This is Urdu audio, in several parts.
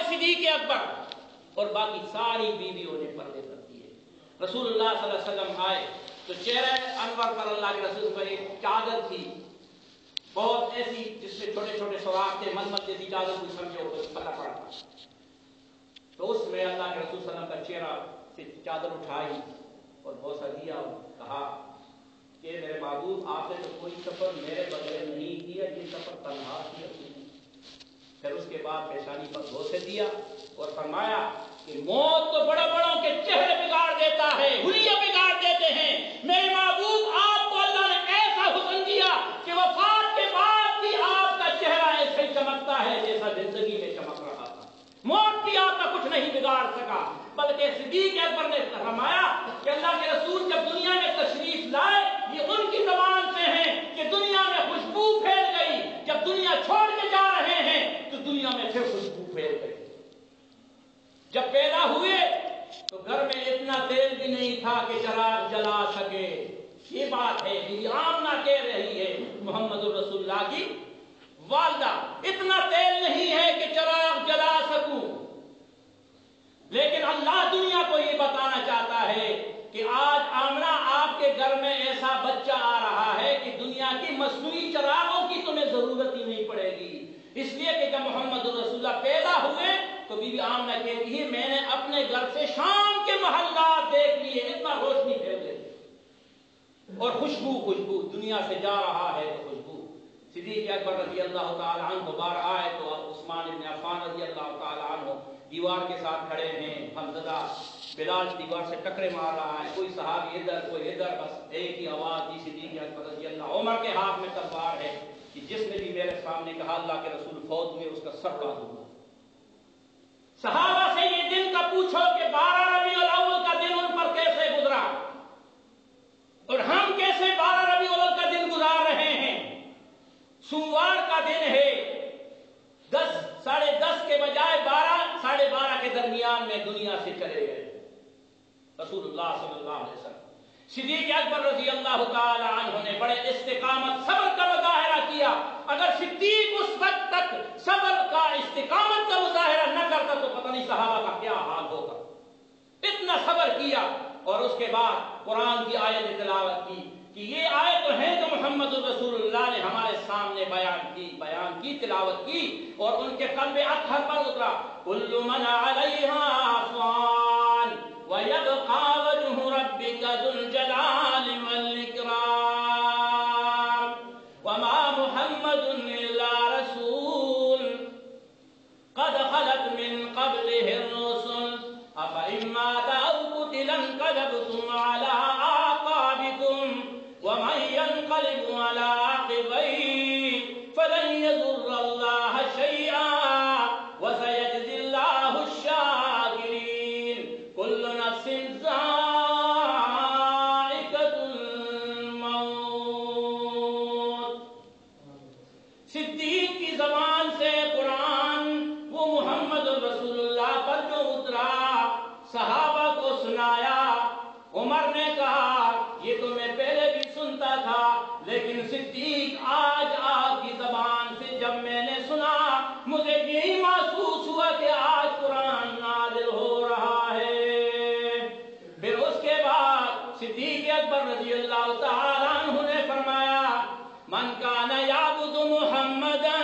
صدیق اکبر اور باقی ساری بیویوں نے پردے کر دیے۔ رسول اللہ صلی اللہ علیہ وسلم آئے تو چہرہ انور پر اللہ کے رسول پر ایک چادر تھی، بہت ایسی جس میں چھوٹے چھوٹے سوراخ تھے، ململ جیسی چادر کو سمجھو پتہ پڑا تھا۔ تو اس میں اللہ کے رسول صلی اللہ علیہ وسلم کا چہرہ سے چادر اٹھائی اور بوسہ دیا اور کہا کہ میرے محبوب آپ نے تو کوئی سفر میرے بغیر نہیں کیا، یہ سفر تنہا کیا۔ پھر اس کے بعد پیشانی پر بوسے دیا اور فرمایا کہ موت تو بڑوں بڑوں کے چہرے بگاڑ دیتا ہے، حلیے بگاڑ دیتے ہیں، میرے محبوب آپ کو اللہ نے ایسا حسن دیا کہ وفات کے بعد بھی آپ کا چہرہ ایسے ہی چمکتا ہے جیسا زندگی میں چمک رہا تھا۔ موت بھی آپ کا کچھ نہیں بگاڑ سکا، بلکہ صدیق اکبر نے فرمایا کہ اللہ کے رسول جب دنیا میں تشریف لائے یہ ان کی زبان سے ہیں کہ دنیا میں خوشبو پھیل گئی، جب دنیا چھوڑ کے جا رہے ہیں تو دنیا میں پھر خوشبو پھیل گئی۔ جب پیدا ہوئے تو گھر میں اتنا تیل بھی نہیں تھا کہ چراغ جلا سکے۔ یہ بات ہے بی بی آمنہ کہہ رہی ہے، محمد الرسول اللہ کی والدہ، اتنا تیل نہیں ہے کہ چراغ جلا سکوں۔ لیکن اللہ دنیا کو یہ بتانا چاہتا ہے کہ آج آمنہ آپ کے گھر میں ایسا بچہ آ رہا ہے کہ دنیا کی مصنوعی چراغوں کی تمہیں ضرورت ہی نہیں پڑے گی، اس لیے کہ جب محمد الرسول اللہ پیدا ہوئے تو بی بی آمنہ کہتی ہے میں نے اپنے گھر سے شام کے محلات دیکھ لیے، اتنا روشنی پھیل گئی اور خوشبو دنیا سے جا رہا ہے تو خوشبو۔ صدیق اکبر رضی اللہ تعالی عنہ بار آئے تو اب عثمان بن عفان رضی اللہ تعالی عنہ دیوار کے ساتھ کھڑے ہیں، حمزہ بلال دیوار سے ٹکرے مار رہا ہے، کوئی صحابی ادھر کوئی ادھر، بس ایک ہی آواز دی صدیق اکبر رضی اللہ۔ عمر کے ہاتھ میں تلوار ہے کہ جس نے بھی میرے سامنے کہا اللہ کے رسول فوت ہوئے اس کا سر اڑا دوں گا۔ صحابہ سے یہ دن کا پوچھو کہ 12 ربیع الاول کا دن ان پر کیسے گزرا اور ہم کیسے 12 ربیع الاول کا دن گزار رہے ہیں۔ سوموار کا دن ہے، 10 ساڑھے 10 کے بجائے 12 ساڑھے 12 کے درمیان میں دنیا سے چلے گئے رسول اللہ صلی اللہ علیہ وسلم۔ صدیق اکبر رضی اللہ تعالی عنہ نے بڑے استقامت صبر کا مظاہرہ کیا۔ اگر صدیق اس وقت تک صبر کا استقامت کا مظاہرہ نہ کرتا تو پتہ نہیں صحابہ کا کیا حال ہوگا۔ اتنا صبر کیا اور اس کے بعد قرآن کی آیت تلاوت کی کہ یہ آیت تو ہے جو محمد الرسول اللہ نے ہمارے سامنے بیان کی تلاوت کی اور ان کے قلب اطہر پر اترا۔ کل من علیہا فان وَيَبْقَى وَجْهُ رَبِّكَ ذُو الْجَلَالِ وَالْإِكْرَامِ وَمَا مُحَمَّدٌ إِلَّا رَسُولٌ قَدْ خَلَتْ مِن قَبْلِهِ الرُّسُلُ أَفَإِن مَّاتَ أَوْ قُتِلَ انقلبتم عَلَىٰ أَعْقَابِكُمْ وَمَن يَنقَلِبْ عَلَىٰ عَقِبَيْهِ فَلَن يَضُرَّ اللَّهَ شَيْئًا وَسَيَجْزِي اللَّهُ الشَّاكِرِينَ كُلُّ نَفْسٍ ذَائِقَةُ الْمَوْتِ۔ صدیق کی زبان سے قرآن وہ محمد رسول اللہ پر جو اترا صحابہ کو سنایا۔ عمر نے کہا یہ تو میں پہلے بھی سنتا تھا لیکن صدیق آج آپ کی زبان سے جب میں نے سنا مجھے یہی محسوس ہوا کہ آج قرآن نازل ہو رہا ہے۔ پھر اس کے بعد صدیق اکبر رضی اللہ تعالی عنہ نے فرمایا من کان یعبد محمدا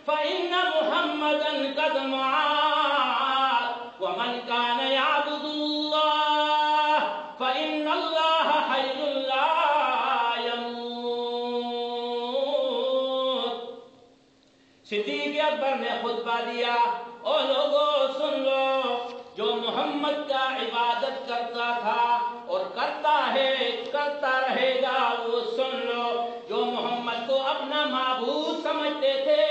فإن محمدا قد مات ومن كان يعبد الله فإن الله حي لا يموت۔ صدیق اکبر نے خطبہ دیا، او لوگوں سن لو، جو محمد کا عبادت کرتا تھا اور کرتا ہے کرتا رہے گا وہ سن لو، جو محمد کو اپنا معبود سمجھتے تھے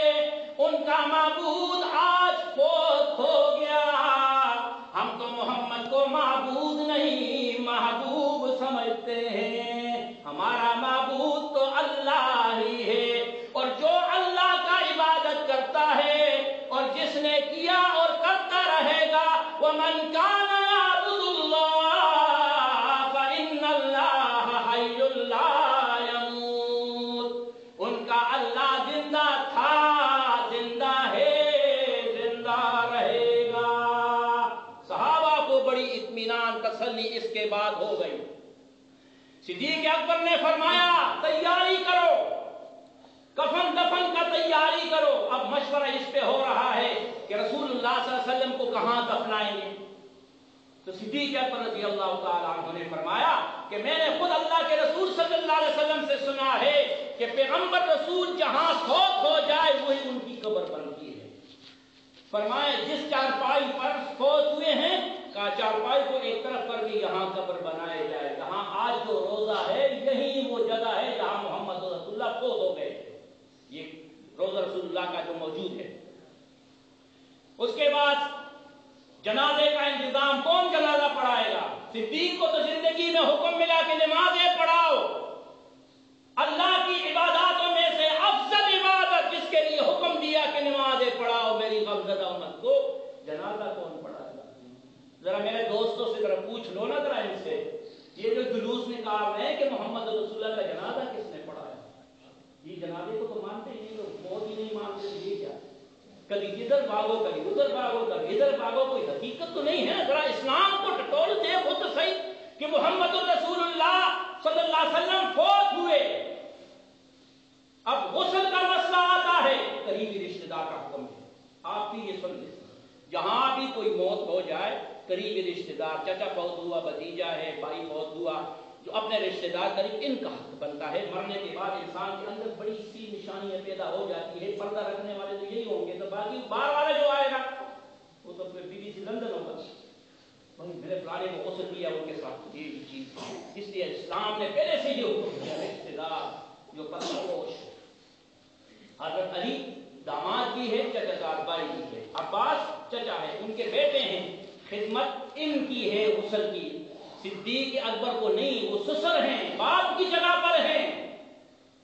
ان کا معبود آج فوت ہو گیا۔ ہم تو محمد کو معبود نہیں محبوب سمجھتے ہیں، ہمارا معبود تو اللہ ہی ہے اور جو اللہ کا عبادت کرتا ہے اور جس نے کیا اور کرتا رہے گا وَمَنْ كَانَ يَعْبُدُ اللَّهَ فَإِنَّ اللَّهَ حَيٌّ لَا يَمُوتُ۔ ان کا اللہ زندہ تھا تسلی اس کے بعد ہو گئی۔ صدیق اکبر نے فرمایا تیاری کرو، کفن دفن کا تیاری کرو۔ اب مشورہ اس پہ ہو رہا ہے کہ رسول اللہ صلی اللہ علیہ وسلم کو کہاں دفنائیں گے؟ تو صدیق اکبر رضی اللہ تعالیٰ عنہ نے فرمایا کہ میں نے خود اللہ کے رسول صلی اللہ علیہ وسلم سے سنا ہے کہ پیغمبر رسول جہاں فوت ہو جائے وہی ان کی قبر بنتی ہے۔ فرمایا جس چارپائی پر فوت ہوئے ہیں کہا چارپائی کو ایک طرف کر کے یہاں قبر بنایا جائے، جہاں آج جو روزہ ہے یہی وہ جگہ ہے جہاں محمد رسول اللہ فوت ہو گئے تھے، یہ روزہ رسول اللہ کا جو موجود ہے۔ اس کے بعد جنازے کا انتظام کون جنازہ پڑھائے گا؟ صدیق کو تو زندگی میں حکم ملا کہ نمازیں پڑھاؤ، اللہ کی عباداتوں میں سے افضل عبادت جس کے لیے حکم دیا کہ نمازیں پڑھاؤ میری غمزدہ امت کو، جنازہ کون پڑھائے گا؟ ذرا میرے دوستوں سے ذرا پوچھ لو نا ذرا ان سے، یہ جو جلوس نکال رہے ہیں کہ محمد رسول اللہ کا جنازہ کس نے پڑھایا؟ یہ جنازے کو تو مانتے ہی نہیں لوگ، بہت ہی نہیں مانتے، یہ کیا کبھی ادھر بھاگو کبھی ادھر بھاگو کبھی ادھر بھاگو، کوئی حقیقت تو نہیں ہے۔ ذرا اسلام کو ٹٹول دیکھو تو صحیح کہ محمد الرسول اللہ صلی اللہ علیہ وسلم فوت ہوئے، اب غسل کا مسئلہ آتا ہے، قریبی رشتہ دار کا حکم ہے۔ آپ بھی یہ سن لیں، جہاں بھی کوئی موت ہو جائے قریبی رشتہ دار، چچا فوت ہوا، بھتیجا ہے، بھائی فوت ہوا، جو اپنے رشتہ دار قریب، ان کا حق بنتا ہے۔ مرنے کے بعد انسان کے اندر بڑی سی نشانیاں پیدا ہو جاتی ہے، پردہ رکھنے والے تو یہی ہوں گے، تو باقی باہر والا جو آئے گا وہ تو پھر بی بی سی لندن ہوگا، میرے فلانے کو غسل دیا ان کے ساتھ یہ چیز۔ اس لیے اسلام نے پہلے سے یہ حکم دیا رشتہ دار جو پردہ پوش، حضرت علی داماد بھی ہے، چچا زاد بھائی بھی ہے، عباس چچا ہے، ان کے بیٹے ہیں، خدمت ان کی ہے غسل کی۔ صدیق اکبر کو نہیں، وہ سسر ہیں، باپ کی جگہ پر ہیں۔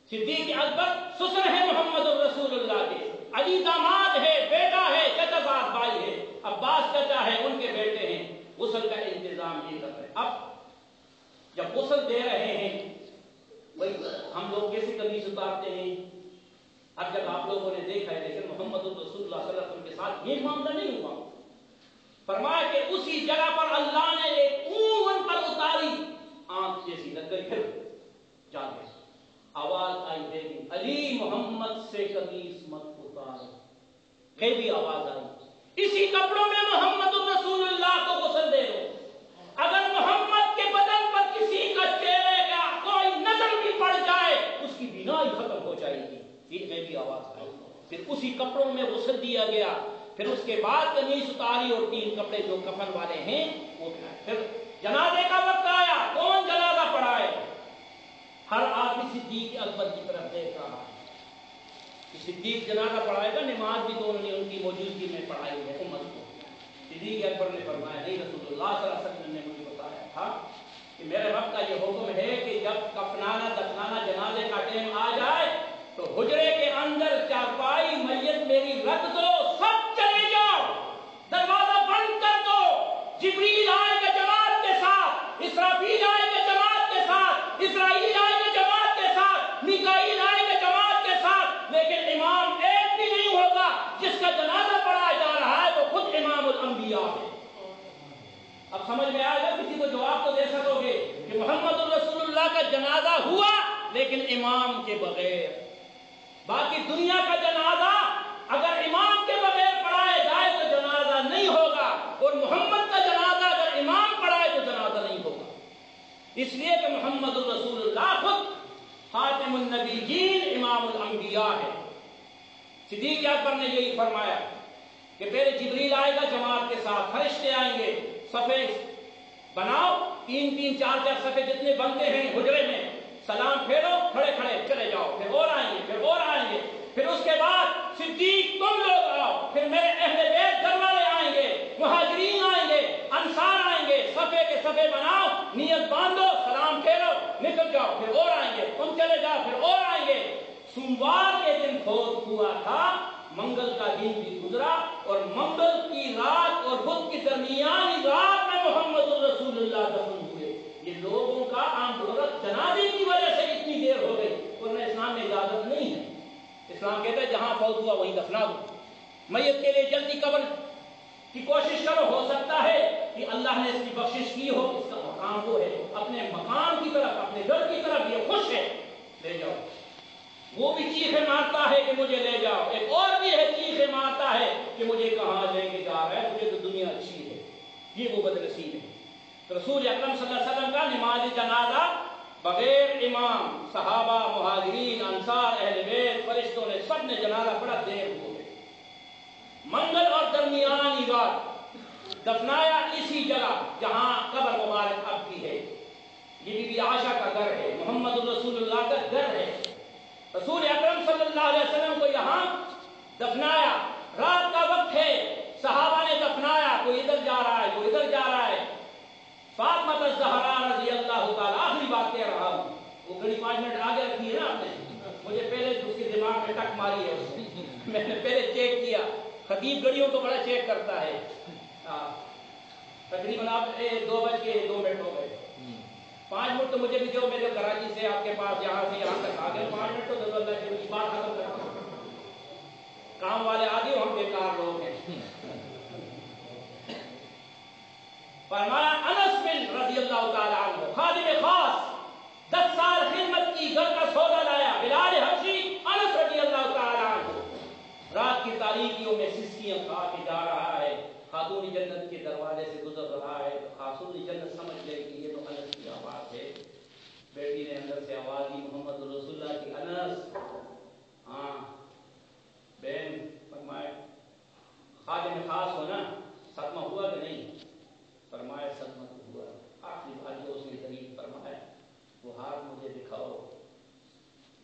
صدیق اکبر سسر ہیں محمد الرسول اللہ کے، علی داماد ہے، بیٹا ہے، چچا زاد بھائی ہے، عباس چچا ہے، ان کے بیٹے ہیں، غسل کا انتظام یہ کر رہے ہیں۔ اب جب غسل دے رہے ہیں، بھائی ہم لوگ کیسے قمیص اتارتے ہیں، اب جب آپ لوگوں نے دیکھا ہے، لیکن محمد الرسول اللہ صلی اللہ علیہ وسلم کے ساتھ یہ معاملہ نہیں ہوا۔ فرمایا کہ اسی جگہ پر اللہ نے ایک اون پر اتاری، آنکھ جیسی لگ گئی، پھر جا گئی، آواز آئی دیکھی علی محمد سے قمیص مت اتارو، غیبی آواز آئی، اسی کپڑوں میں محمد الرسول اللہ کو غسل دے دو۔ اگر محمد کے بدن پر کسی کا چہرے کا کوئی نظر بھی پڑ جائے اس کی بینائی ختم ہو جائے گی، یہ غیبی آواز آئی۔ پھر اسی کپڑوں میں غسل دیا گیا، پھر اس کے بعد قمیص اتاری اور 3 کپڑے جو کفن والے ہیں وہ پہنائے۔ پھر جنازے کا وقت آیا، کون جنازہ پڑھائے؟ ہر آدمی صدیق اکبر کی طرف دیکھ رہا ہے کہ صدیق جنازہ پڑھائے گا، نماز بھی دونوں نے ان کی موجودگی میں پڑھائی ہے امت کو۔ صدیق اکبر نے فرمایا نہیں، رسول اللہ صلی اللہ علیہ وسلم نے مجھے بتایا تھا کہ میرے رب کا یہ حکم ہے کہ جب کفنانا دفنانا جنازے کا ٹائم آ جائے تو حجرے کے اندر چارپائی میت میری رکھ دو، سب چلے جاؤ، دروازہ بند کر دو، جبریل آئے گا جماعت کے ساتھ، اسرافیل آئے گا جماعت کے ساتھ، اسرائیل آئے گا جماعت کے ساتھ، میکائیل آئے گا جماعت کے ساتھ، لیکن امام ایک بھی نہیں ہوگا، جس کا جنازہ پڑھایا جا رہا ہے وہ خود امام الانبیاء ہے۔ اب سمجھ میں آئے گا، کسی کو جواب تو دے سکو گے کہ محمد الرسول اللہ کا جنازہ ہوا لیکن امام کے بغیر۔ باقی دنیا کا جنازہ اگر امام کے بغیر پڑھایا جائے تو جنازہ نہیں ہوگا، اور محمد کا جنازہ اگر امام پڑھائے تو جنازہ نہیں ہوگا، اس لیے کہ محمد الرسول اللہ خود خاتم النبیین امام الانبیاء ہے۔ صدیق اکبر نے یہی فرمایا کہ پہلے جبریل آئے گا جماعت کے ساتھ، فرشتے آئیں گے، صفے بناؤ، 3 4 صفے جتنے بنتے ہیں حجرے میں، سلام پھیرو، کھڑے کھڑے چلے جاؤ، پھر اور آئیں گے، پھر اور آئیں گے، پھر اس کے بعد صدیق تم لوگ آؤ، پھر میرے اہل بیت گھر والے آئیں گے، مہاجرین آئیں گے، انصار آئیں گے، صفے کے صفے بناؤ، نیت باندھو، سلام پھیرو، نکل جاؤ، پھر اور آئیں گے، تم چلے جاؤ، پھر اور آئیں گے۔ سوموار کے دن فوت ہوا تھا، منگل کا دن بھی گزرا، اور منگل کی رات اور بدھ کی درمیانی رات میں محمد الرسول اللہ دفن ہوئے۔ یہ لوگوں کا عام ضرورت جنازے کی وجہ سے اتنی دیر ہو گئی، ورنہ اسلام میں اجازت نہیں ہے۔ اسلام کہتا ہے جہاں فوت ہوا وہیں دفنا دو، میت کے لیے جلدی قبر کی کوشش کرو، ہو سکتا ہے کہ اللہ نے اس کی بخشش کی ہو، اس کا مقام وہ ہے، اپنے مقام کی طرف، اپنے گھر کی طرف یہ خوش ہے، لے جاؤ۔ وہ بھی چیخیں مارتا ہے کہ مجھے لے جاؤ، ایک اور بھی ہے چیخیں مارتا ہے کہ مجھے کہاں لے کے جا رہا ہے، مجھے تو دنیا اچھی ہے۔ یہ وہ بدنصیب ہے۔ تو رسول اکرم صلی اللہ علیہ وسلم کا نماز جنازہ بغیر امام، صحابہ، مہاجرین، انصار، اہل بیت، فرشتوں نے سب نے جنازہ پڑھا، دیر ہو گئی۔ منگل اور درمیانی رات دفنایا اسی جگہ جہاں قبر مبارک اب کی ہے۔ یہ بی بی عائشہ کا گھر ہے، محمد رسول اللہ کا گھر ہے۔ رسول اکرم صلی اللہ علیہ وسلم کو یہاں دفنایا، رات کا وقت ہے، صحابہ نے دفنایا، کوئی ادھر جا رہا ہے، کوئی ادھر جا رہا ہے۔ فاطمہ الزہرا رضی اللہ تعالیٰ، آخری بات کہہ رہا ہوں، وہ گھڑی 5 منٹ آگے رکھی ہے نا آپ نے، مجھے پہلے اس کے دماغ میں ٹک ماری ہے اس نے، میں نے پہلے چیک کیا، خطیب گھڑیوں کو بڑا چیک کرتا ہے۔ تقریباً آپ 2:02 ہو گئے، 5 منٹ تو مجھے بھی جو میرے کراچی سے آپ کے پاس یہاں سے یہاں تک آ گئے، 5 منٹ تو دو اللہ کی کچھ بات ختم کرتا ہوں، کام والے آگے ہم بیکار لوگ ہیں۔ فرمایا انس بن رضی اللہ تعالیٰ عنہ، خادم خاص، 10 سال خدمت کی، گھر کا سودا لایا، بلال حبشی انس رضی اللہ تعالیٰ عنہ رات کی تاریکیوں میں سسکیاں کھا کے جا رہا ہے، خاتون جنت کے دروازے سے گزر رہا ہے، تو خاتون جنت سمجھ گئی کہ یہ تو انس کی آواز ہے۔ بیٹی نے اندر سے آواز دی، محمد رسول اللہ کی، انس، ہاں بہن، فرمایا خادم خاص ہو نا، صدمہ ہوا کہ نہیں؟ فرمایا صدمہ تو ہوا۔ آخری بات جو اس نے قریب فرمایا، وہ ہاتھ مجھے دکھاؤ،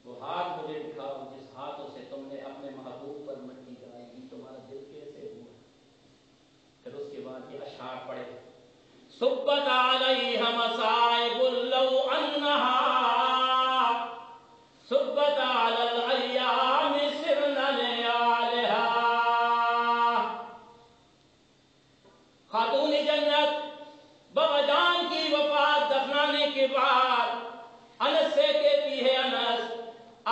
وہ ہاتھ مجھے دکھاؤ جس ہاتھوں سے تم نے اپنے محبوب پر مٹی ڈالی، تمہارا دل کیسے ہوا؟ پھر اس کے بعد یہ اشعار پڑھے، صبت علیہ مصائب لو انہا صبت علی الایام سرنا لیالہا۔ خاتون جنت بابا جان کی وفات دفنانے کے بعد انس سے کہتی ہے، انس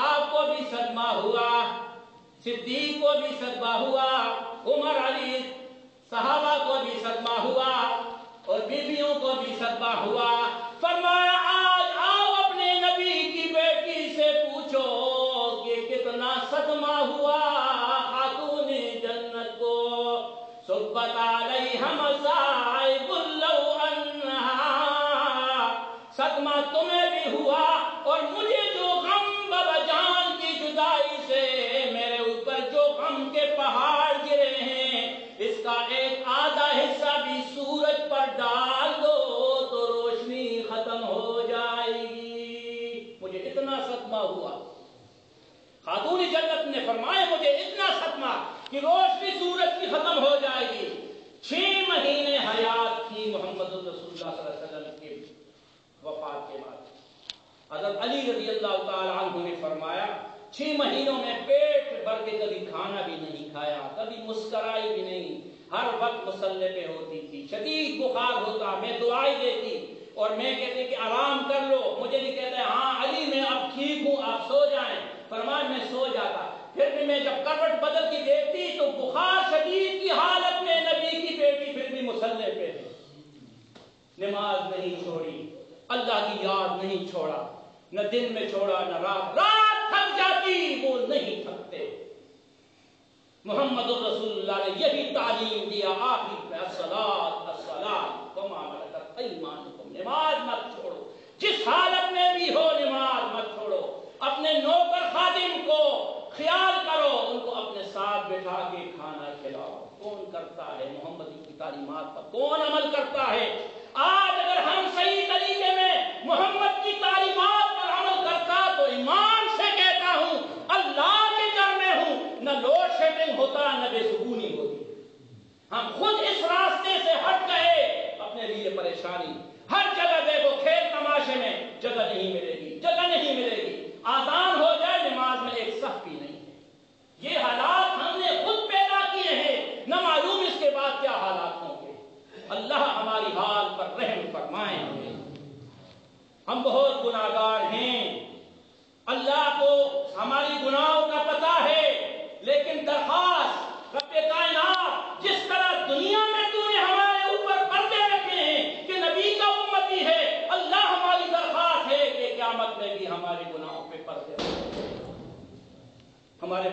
آپ کو بھی صدمہ ہوا، صدیق کو بھی صدمہ ہوا، عمر علی صحابہ کو بھی صدمہ ہوا، اور بیویوں کو بھی صدمہ ہوا۔ فرمایا آج آؤ اپنے نبی کی بیٹی سے پوچھو کہ کتنا صدمہ ہوا خاتون جنت کو۔ صبت علیہ مصائب لو انہا، صدمہ تمہیں بھی ہوا اور مجھے جو غم بابا جان کی جدائی سے میرے اوپر جو غم کے پہاڑ گرے ہیں، اس کا ایک آدھا حصہ بھی سورج پر ڈال دو تو روشنی ختم ہو جائے گی۔ مجھے اتنا صدمہ ہوا، خاتون جنت نے فرمایا مجھے اتنا صدمہ کہ روشنی سورج کی ختم ہو جائے گی۔ 6 مہینے حیات تھی محمد رسول اللہ صلی اللہ علیہ وسلم کے وفات کے بعد۔ حضرت علی رضی اللہ تعالی عنہ نے فرمایا 6 مہینوں میں پیٹ بھر کے کبھی کھانا بھی نہیں کھایا، کبھی مسکرائی بھی نہیں، ہر وقت مصلے پہ ہوتی تھی، شدید بخار ہوتا، میں دعائیں دیتی اور میں کہتے کہ آرام کر لو، مجھے نہیں کہتے ہاں علی میں اب ٹھیک ہوں آپ سو جائیں، فرمایا میں سو جاتا، پھر بھی میں جب کروٹ بدل کی دیکھتی تو بخار شدید کی حالت میں نبی کی بیٹی پھر بھی مصلے پہ ہے، نماز نہیں چھوڑی، اللہ کی یاد نہیں چھوڑا، نہ دن میں چھوڑا نہ رات، رات تھک جاتی وہ نہیں تھکتے۔ محمد رسول اللہ نے یہی تعلیم دیا آخری میں، الصلاۃ الصلاۃ وما ملکت ایمانکم، نماز مت چھوڑو، جس حالت میں بھی ہو نماز مت چھوڑو، اپنے نوکر خادم کو خیال کرو، ان کو اپنے ساتھ بٹھا کے کھانا کھلاؤ۔ کون کرتا ہے محمد کی تعلیمات پر؟ کون عمل کرتا ہے؟ آج اگر ہم صحیح طریقے میں محمد کی تعلیمات پر عمل کرتا تو ایمان سے کہتا ہوں اللہ کے گھر میں ہوں، نہ لوڈ شیڈنگ ہوتا نہ بے سکونی ہوتی۔ ہم خود اس راستے سے ہٹ گئے، اپنے لیے پریشانی، ہر جگہ دیکھو کھیل تماشے میں جگہ نہیں ملے گی، جگہ نہیں ملے گی، آزان ہو جائے نماز میں ایک صف بھی نہیں ہے۔ یہ حالات ہم نے خود پیدا کیے ہیں، نہ معلوم اس کے بعد کیا حالات ہوں گے۔ اللہ ہماری حال پر رحم فرمائیں۔ ہم بہت گناہگار ہیں، اللہ کو ہماری گناہوں کا پتہ ہے، لیکن درخواست رب کائنات جس طرح دنیا میں تو نے ہمارے اوپر پردے رکھے ہیں کہ نبی کا امتی ہے،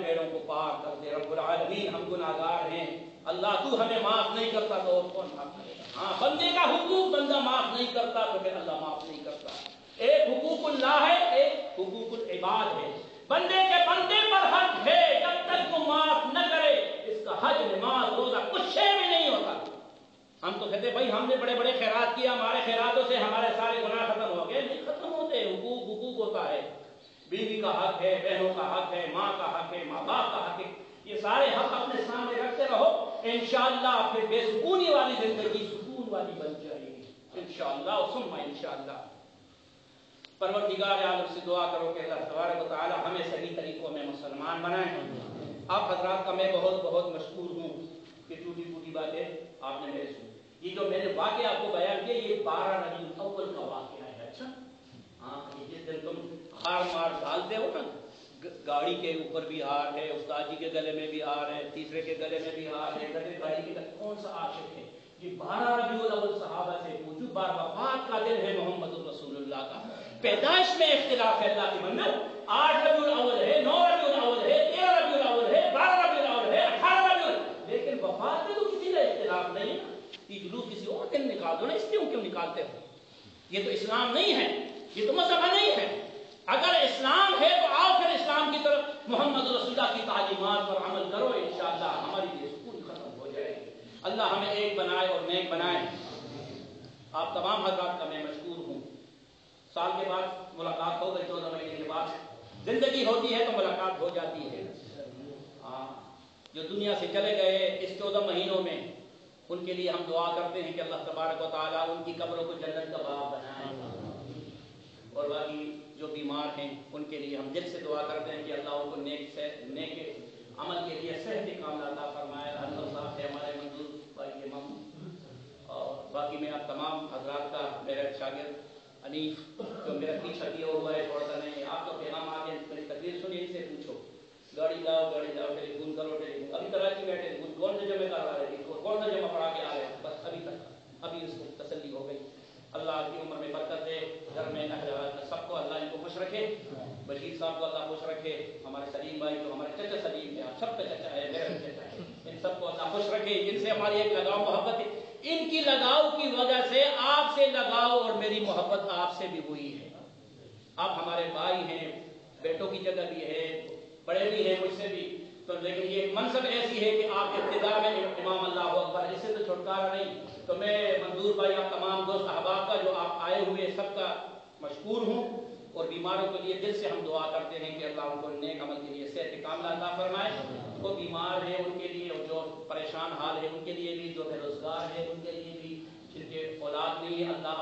بیڑوں کو پار کر دے رب العالمین، ہم گناہگار ہیں اللہ، تو ہمیں معاف نہیں کرتا تو اور کون معاف کرے گا؟ ہاں بندے کا حقوق بندہ معاف نہیں کرتا تو پھر اللہ معاف نہیں کرتا۔ ایک حقوق اللہ ہے، ایک حقوق العباد ہے۔ بندے کے بندے پر حق ہے، جب تک وہ معاف نہ کرے اس کا حج نماز روزہ کچھ شے بھی نہیں ہوتا۔ ہم تو کہتے بھائی ہم نے بڑے بڑے خیرات کیا، ہمارے خیراتوں سے ہمارے سارے گناہ ختم ہو گئے، نہیں ختم ہوتے۔ حقوق ہوتا ہے، بیوی کا حق ہے، بہنوں کا حق ہے، ماں کا حق ہے، ماں باپ کا حق ہے، یہ سارے حق اپنے سامنے رکھتے رہو، انشاءاللہ پھر بے سکونی والی زندگی سکون والی بن جائے گی انشاءاللہ ثم انشاءاللہ۔ پروردگار عالم سے دعا کرو کہ اللہ تبارک و تعالی ہمیں صحیح طریقوں میں مسلمان بنائیں۔ آپ حضرات کا میں بہت بہت مشکور ہوں کہ ٹوٹی پھوٹی باتیں آپ نے میرے سنی۔ یہ جو میں نے واقعہ آپ کو بیان کیا یہ 12 ربیع الاول کا واقعہ ہے۔ اچھا ہاں، جس دن تم ہار مار ڈالتے ہو نا، گاڑی کے اوپر بھی ہار ہے، استاد جی کے گلے میں بھی ہار ہے، تیسرے کے گلے میں بھی ہار ہے، گاڑی کے گلے، کون سا عاشق ہے؟ یہ 12 ربیع الاول صحابہ سے پوچھو، وفات کا دن ہے محمد رسول اللہ کا، پیدائش میں اختلاف ہے اللہ کے بندو، 8 ربیع الاول ہے، 9 ربیع الاول ہے، 13 ربیع الاول ہے، 12 ربیع الاول ہے، 18 ربیع الاول، لیکن وفات میں تو کسی کا اختلاف نہیں ہے۔ یہ جلوس کسی اور دن نکال دو نا، اس لیے کیوں نکالتے ہو؟ یہ تو اسلام نہیں ہے، یہ تو مذہب نہیں ہے۔ اگر اسلام ہے تو آؤ پھر اسلام کی طرف، محمد رسول اللہ کی تعلیمات پر عمل کرو، انشاءاللہ ہماری بے سکونی ختم ہو جائے گی۔ اللہ ہمیں ایک بنائے اور نیک بنائے۔ آپ تمام حضرات کا میں مشکور ہوں۔ سال کے بعد ملاقات ہو گئی، 14 مہینے کے بعد زندگی ہوتی ہے تو ملاقات ہو جاتی ہے۔ جو دنیا سے چلے گئے اس 14 مہینوں میں ان کے لیے ہم دعا کرتے ہیں کہ اللہ تبارک و تعالیٰ ان کی قبروں کو جنت کا باغ بنائے، اور باقی جو بیمار ہیں ان کے لیے ہم دل سے دعا کرتے ہیں کہ اللہ ان کو نیک عمل کے لیے صحت کاملہ عطا فرمائے۔ اللہ صاحب ہے ہمارے منظور بھائی امام، اور باقی میں آپ تمام حضرات کا، میرا شاگرد انیف جو میرا پیچھا کیا ہوا ہے تھوڑا سا نہیں، آپ کا پیغام آ گیا، میری تقریر سنی، ان سے پوچھو، گاڑی لاؤ ٹیلی فون کرو، ٹیلی فون ابھی کراچی میں ٹیلی فون کون سے جمع کرا رہے تھے، کون سا جمع پڑھا کے آ رہے ہیں، بس ابھی اس کو تسلی ہو گئی۔ اللہ کی عمر میں برکت دے، گھر میں سب کو اللہ ان کو خوش رکھے، بشیر صاحب کو اللہ خوش رکھے، ہمارے سلیم بھائی جو ہمارے چچا سلیم ہے، آپ سب کا چچا ہے، میرا بھی چچا ہے، ان سب کو اللہ خوش رکھے، جن سے ہماری ایک لگاؤ محبت ہے، ان کی لگاؤ کی وجہ سے آپ سے لگاؤ اور میری محبت آپ سے بھی ہوئی ہے۔ آپ ہمارے بھائی ہیں، بیٹوں کی جگہ بھی ہے، بڑے بھی ہیں مجھ سے بھی، تو لیکن یہ منصب ایسی ہے کہ آپ ابتدا میں امام اللہ اکبر، اس سے تو چھٹکارا نہیں۔ تو میں منظور بھائی آپ تمام دوست احباب کا جو آپ آئے ہوئے سب کا مشکور ہوں، اور بیماروں کے لیے دل سے ہم دعا کرتے ہیں کہ اللہ ان کو نیک عمل کے لیے صحت کاملہ عطا فرمائے، جو بیمار ہیں ان کے لیے، اور جو پریشان حال ہے ان کے لیے بھی، جو بے روزگار ہے ان کے لیے بھی، جن کے اولاد نہیں ہے اللہ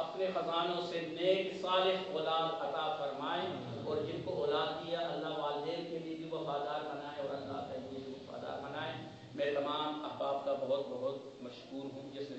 اپنے خزانوں سے نیک صالح اولاد عطا فرمائے، اور جن کو اولاد دیا اللہ والدین کے لیے بھی وفادار بنائے اور اللہ کے لیے بھی وفادار بنائے۔ میں تمام احباب کا بہت بہت مشکور ہوں جس نے